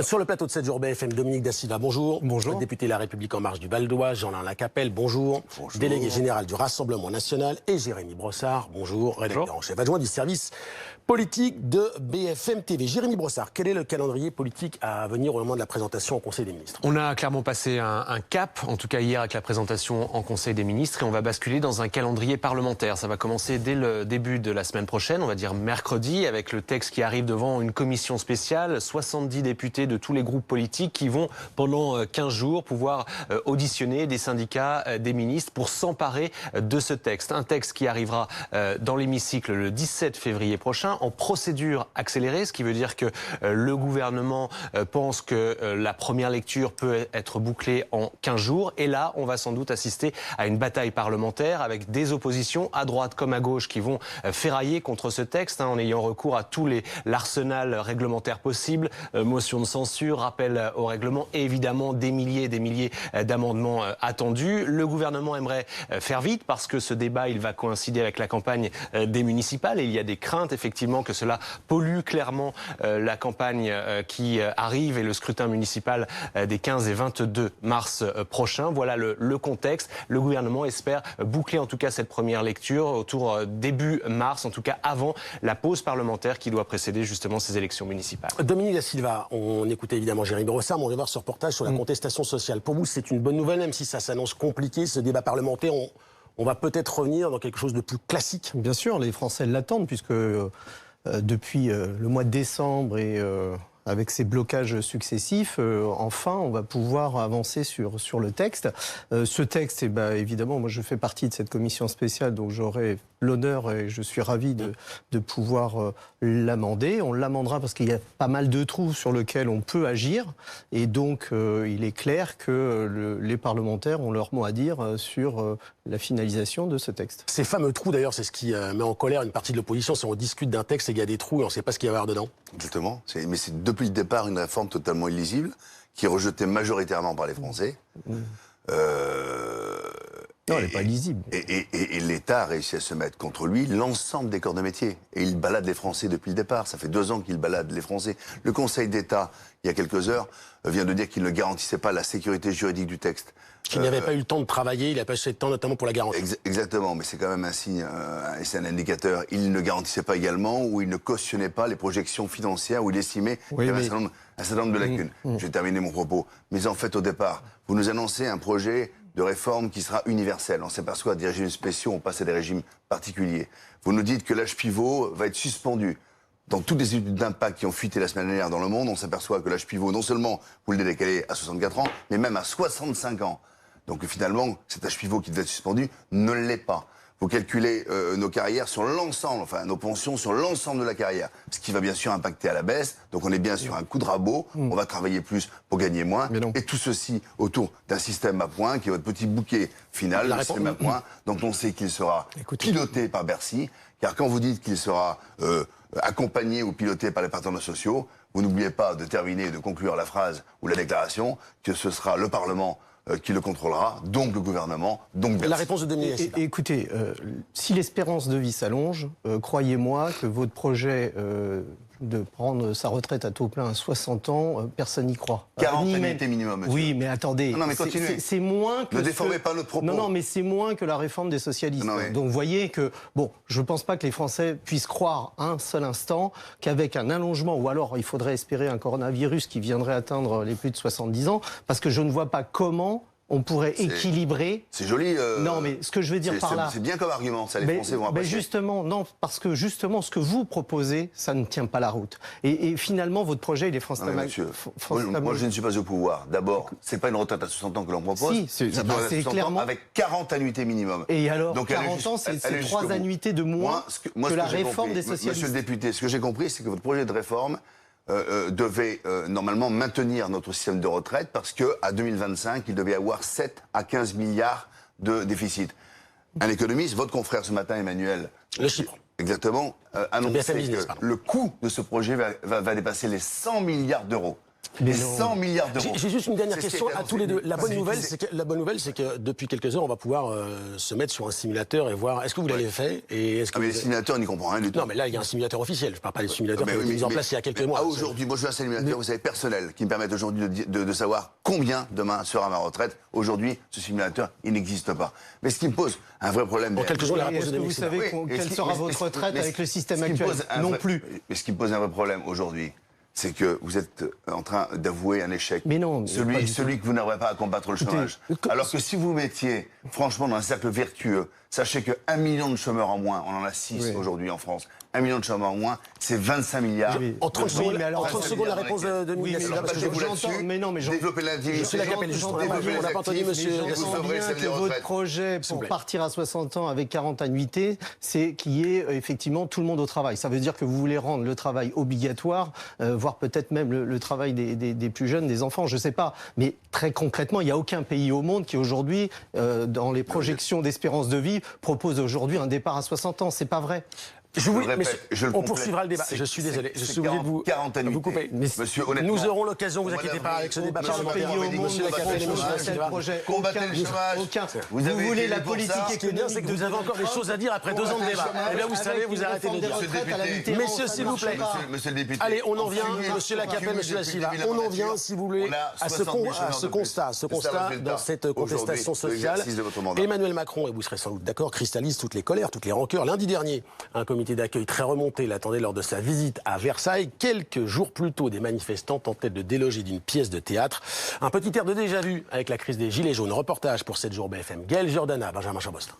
Sur le plateau de 7 jours BFM, Dominique Da Silva, bonjour. Bonjour. Député La République En Marche du Val d'Oise, Jean-Alain Lacapelle, bonjour. Bonjour. Délégué général du Rassemblement National, et Jérémy Brossard, bonjour. Rédacteur en chef adjoint du service politique de BFM TV. Jérémy Brossard, quel est le calendrier politique à venir au moment de la présentation au Conseil des ministres? On a clairement passé un cap, en tout cas hier avec la présentation en Conseil des ministres, et on va basculer dans un calendrier parlementaire. Ça va commencer dès le début de la semaine prochaine, on va dire mercredi, avec le texte qui arrive devant une commission spéciale, 70 députés de tous les groupes politiques qui vont pendant 15 jours pouvoir auditionner des syndicats, des ministres pour s'emparer de ce texte. Un texte qui arrivera dans l'hémicycle le 17 février prochain en procédure accélérée, ce qui veut dire que le gouvernement pense que la première lecture peut être bouclée en 15 jours. Et là, on va sans doute assister à une bataille parlementaire avec des oppositions à droite comme à gauche qui vont ferrailler contre ce texte en ayant recours à tout l'arsenal réglementaire possible, motion de censure, rappel au règlement et évidemment des milliers d'amendements attendus. Le gouvernement aimerait faire vite parce que ce débat, il va coïncider avec la campagne des municipales et il y a des craintes effectivement que cela pollue clairement la campagne qui arrive et le scrutin municipal des 15 et 22 mars prochains. Voilà le contexte. Le gouvernement espère boucler en tout cas cette première lecture autour début mars, en tout cas avant la pause parlementaire qui doit précéder justement ces élections municipales. Dominique Da Silva, on écoutait évidemment Jérémy Brossard, mais on va voir ce reportage sur la contestation sociale. Pour vous, c'est une bonne nouvelle, même si ça s'annonce compliqué, ce débat parlementaire. On va peut-être revenir dans quelque chose de plus classique. Bien sûr, les Français l'attendent, puisque depuis le mois de décembre et avec ces blocages successifs, enfin, on va pouvoir avancer sur le texte. Ce texte, évidemment, moi je fais partie de cette commission spéciale, donc j'aurai l'honneur et je suis ravi de pouvoir l'amender. On l'amendera parce qu'il y a pas mal de trous sur lesquels on peut agir. Et donc, il est clair que les parlementaires ont leur mot à dire sur la finalisation de ce texte. Ces fameux trous, d'ailleurs, c'est ce qui met en colère une partie de l'opposition. Si on discute d'un texte et qu'il y a des trous et on ne sait pas ce qu'il va y avoir dedans. Exactement. Mais c'est depuis le départ une réforme totalement illisible, qui est rejetée majoritairement par les Français. Non, elle n'est pas lisible. Et l'État a réussi à se mettre contre lui l'ensemble des corps de métier. Et il balade les Français depuis le départ. Ça fait 2 ans qu'il balade les Français. Le Conseil d'État, il y a quelques heures, vient de dire qu'il ne garantissait pas la sécurité juridique du texte. Qu'il n'avait pas eu le temps de travailler, il n'a pas eu le temps notamment pour la garantie. Exactement, mais c'est quand même un signe, et c'est un indicateur. Il ne garantissait pas également, ou il ne cautionnait pas les projections financières, où il estimait qu'il y avait un certain nombre de lacunes. Je vais terminer mon propos. Mais en fait, au départ, vous nous annoncez un projet de réforme qui sera universel. On s'aperçoit des régimes spéciaux, on passe à des régimes particuliers. Vous nous dites que l'âge pivot va être suspendu. Dans toutes les études d'impact qui ont fuité la semaine dernière dans le monde, on s'aperçoit que l'âge pivot, non seulement vous le décalez à 64 ans, mais même à 65 ans. Donc finalement, cet âge pivot qui devait être suspendu ne l'est pas. Vous calculez nos carrières sur l'ensemble, enfin nos pensions sur l'ensemble de la carrière, ce qui va bien sûr impacter à la baisse. Donc on est bien sur un coup de rabot, on va travailler plus pour gagner moins. Et tout ceci autour d'un système à points qui est votre petit bouquet final, le système à points, dont on sait qu'il sera piloté par Bercy. Car quand vous dites qu'il sera accompagné ou piloté par les partenaires sociaux, vous n'oubliez pas de terminer et de conclure la phrase ou la déclaration que ce sera le Parlement qui le contrôlera, donc le gouvernement, donc Bercy. La réponse de Dominique. Écoutez, si l'espérance de vie s'allonge, croyez-moi que votre projet de prendre sa retraite à taux plein à 60 ans, personne n'y croit. 40 annuités minimum, monsieur. Oui, mais attendez, non, mais continuez. C'est moins que... Ne déformez pas notre propos. Non, mais c'est moins que la réforme des socialistes. Donc vous voyez que, bon, je ne pense pas que les Français puissent croire un seul instant qu'avec un allongement, ou alors il faudrait espérer un coronavirus qui viendrait atteindre les plus de 70 ans, parce que je ne vois pas comment on pourrait équilibrer... C'est joli. Non, mais ce que je veux dire par là... C'est bien comme argument, ça, les Français vont apprécier. Justement, non, parce que justement, ce que vous proposez, ça ne tient pas la route. Et finalement, votre projet, il est France Monsieur, moi, je ne suis pas au pouvoir. D'abord, c'est pas une retraite à 60 ans que l'on propose. Si, c'est clairement... Avec 40 annuités minimum. Et alors, donc, 40 ans, c'est 3 annuités de moins que la réforme des socialistes. Monsieur le député, ce que j'ai compris, c'est que votre projet de réforme devait normalement maintenir notre système de retraite parce qu'à 2025, il devait y avoir 7 à 15 milliards de déficit. Un économiste, votre confrère ce matin, Emmanuel, Le Chypre. Exactement, annonçait que le coût de ce projet va dépasser les 100 milliards d'euros. Les 100 milliards d'euros. J'ai juste une dernière C'est ce qui question a été à tous les deux. La bonne annoncé. nouvelle, c'est que depuis quelques heures, on va pouvoir se mettre sur un simulateur et voir. Est-ce que vous l'avez fait et est-ce que Mais les simulateurs n'y comprennent rien du tout. Non, mais là, il y a un simulateur officiel. Je ne parle pas des simulateurs qui ont été mis en place il y a quelques mois. Aujourd'hui, moi, je suis un simulateur, vous savez, personnel, qui me permet aujourd'hui de savoir combien demain sera ma retraite. Aujourd'hui, ce simulateur, il n'existe pas. Mais ce qui me pose un vrai problème. En quelques jours, la réponse Est-ce de que vous savez quelle sera votre retraite avec le système actuel? Non plus. Mais ce qui me pose un vrai problème aujourd'hui, c'est que vous êtes en train d'avouer un échec. Mais non, mais celui que vous n'aurez pas à combattre le chômage. Alors que si vous mettiez, franchement, dans un cercle vertueux, sachez que 1 million de chômeurs en moins, on en a 6 aujourd'hui en France, 1 million de chômeurs en moins, c'est 25 milliards. En 30 secondes, mais alors, 30 secondes la réponse de Miguel Silva, parce que j'entends, mais non, mais développer l'individu. Monsieur Lacapelle, justement, on n'a pas entendu monsieur. J'entends bien que votre projet pour partir à 60 ans avec 40 annuités, c'est qu'il y ait effectivement tout le monde au travail. Ça veut dire que vous voulez rendre le travail obligatoire, voire peut-être même le travail des plus jeunes, des enfants, je ne sais pas. Mais très concrètement, il n'y a aucun pays au monde qui aujourd'hui, dans les projections d'espérance de vie, propose aujourd'hui un départ à 60 ans. C'est pas vrai. On poursuivra le débat. Je suis désolé. Je suis obligé de vous couper. Monsieur, honnêtement, nous aurons l'occasion, vous inquiétez pas, avec ce débat parlementaire. Monsieur Lacapelle et monsieur Silva. Combattez le chômage. Vous voulez la politique économique. C'est que vous avez encore des choses à dire après 2 ans de débat. Et là, vous savez, vous arrêtez de dire. Messieurs, s'il vous plaît. Monsieur le député. Allez, on en vient, monsieur Lacapelle, monsieur Silva. On en vient, si vous voulez, à ce constat dans cette contestation sociale. Emmanuel Macron, et vous serez sans doute d'accord, cristallise toutes les colères, toutes les rancœurs. Lundi dernier, un comité d'accueil très remonté l'attendait lors de sa visite à Versailles. Quelques jours plus tôt, des manifestants tentaient de déloger d'une pièce de théâtre. Un petit air de déjà-vu avec la crise des Gilets jaunes. Reportage pour 7 jours BFM. Gaël Giordana, Benjamin Chambostin.